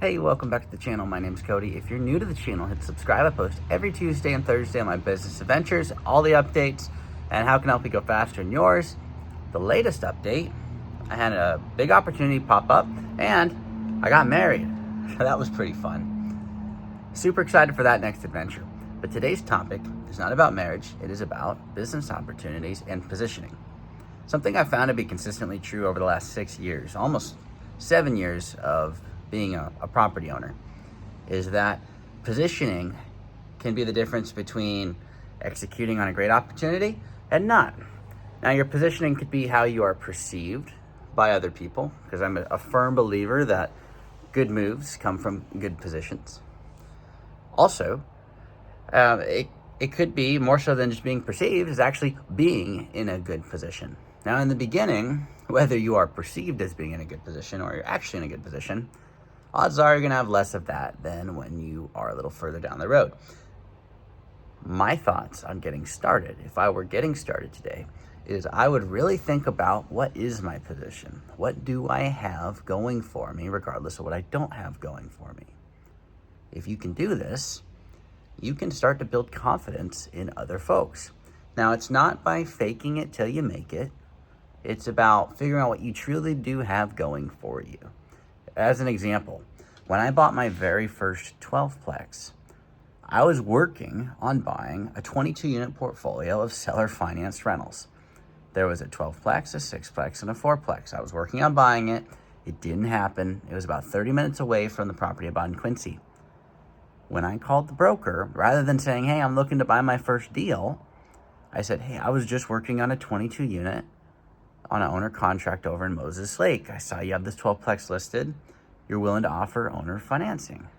Hey, welcome back to the channel. My name's Cody. If you're new to the channel, hit subscribe. I post every Tuesday and Thursday on my business adventures, all the updates, and how can I help you go faster in yours. The latest update, I had a big opportunity pop up and I got married. That was pretty fun. Super excited for that next adventure. But today's topic is not about marriage. It is about business opportunities and positioning. Something I found to be consistently true over the last 6 years, almost 7 years of being a property owner, is that positioning can be the difference between executing on a great opportunity and not. Now, your positioning could be how you are perceived by other people, because I'm a firm believer that good moves come from good positions. Also, it could be more so than just being perceived, is actually being in a good position. Now, in the beginning, whether you are perceived as being in a good position or you're actually in a good position, odds are you're going to have less of that than when you are a little further down the road. My thoughts on getting started, if I were getting started today, is I would really think about, what is my position? What do I have going for me, regardless of what I don't have going for me? If you can do this, you can start to build confidence in other folks. Now, it's not by faking it till you make it. It's about figuring out what you truly do have going for you. As an example, when I bought my very first 12-plex, I was working on buying a 22-unit portfolio of seller financed rentals. There was a 12-plex, a 6-plex, and a 4-plex. I was working on buying it. It didn't happen. It was about 30 minutes away from the property I bought in Quincy. When I called the broker, rather than saying, hey, I'm looking to buy my first deal, I said, hey, I was just working on a 22-unit on an owner contract over in Moses Lake. I saw you have this 12-plex listed. You're willing to offer owner financing.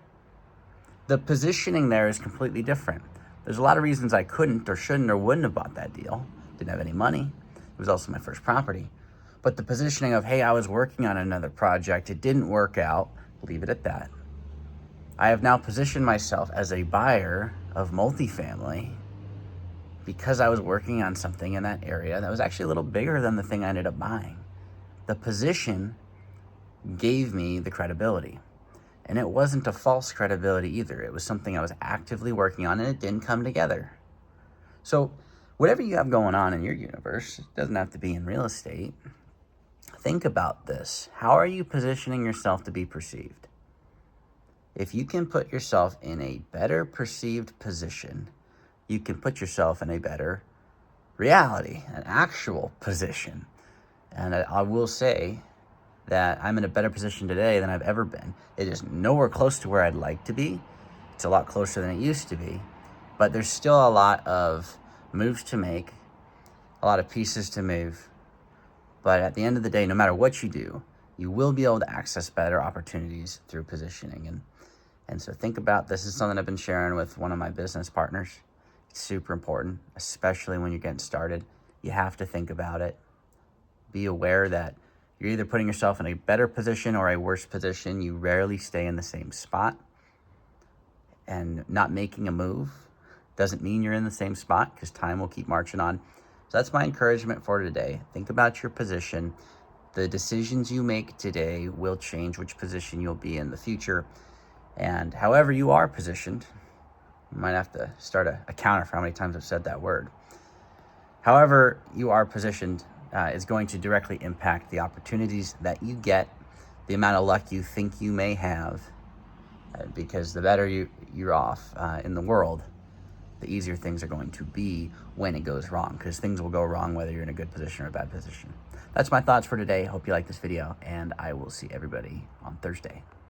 The positioning there is completely different. There's a lot of reasons I couldn't or shouldn't or wouldn't have bought that deal. Didn't have any money. It was also my first property. But the positioning of, hey, I was working on another project. It didn't work out. Leave it at that. I have now positioned myself as a buyer of multifamily because I was working on something in that area that was actually a little bigger than the thing I ended up buying. The position gave me the credibility. And it wasn't a false credibility either. It was something I was actively working on, and it didn't come together. So whatever you have going on in your universe, it doesn't have to be in real estate. Think about this. How are you positioning yourself to be perceived? If you can put yourself in a better perceived position, you can put yourself in a better reality, an actual position. And I will say that I'm in a better position today than I've ever been. It is nowhere close to where I'd like to be. It's a lot closer than it used to be. But there's still a lot of moves to make, a lot of pieces to move. But at the end of the day, no matter what you do, you will be able to access better opportunities through positioning. And so think about, this is something I've been sharing with one of my business partners. It's super important, especially when you're getting started. You have to think about it. Be aware that you're either putting yourself in a better position or a worse position. You rarely stay in the same spot. And not making a move doesn't mean you're in the same spot, because time will keep marching on. So that's my encouragement for today. Think about your position. The decisions you make today will change which position you'll be in the future. And however you are positioned, you might have to start a counter for how many times I've said that word. However you are positioned is going to directly impact the opportunities that you get, the amount of luck you think you may have, because the better you're off in the world, the easier things are going to be when it goes wrong, because things will go wrong whether you're in a good position or a bad position. That's my thoughts for today. Hope you like this video, and I will see everybody on Thursday.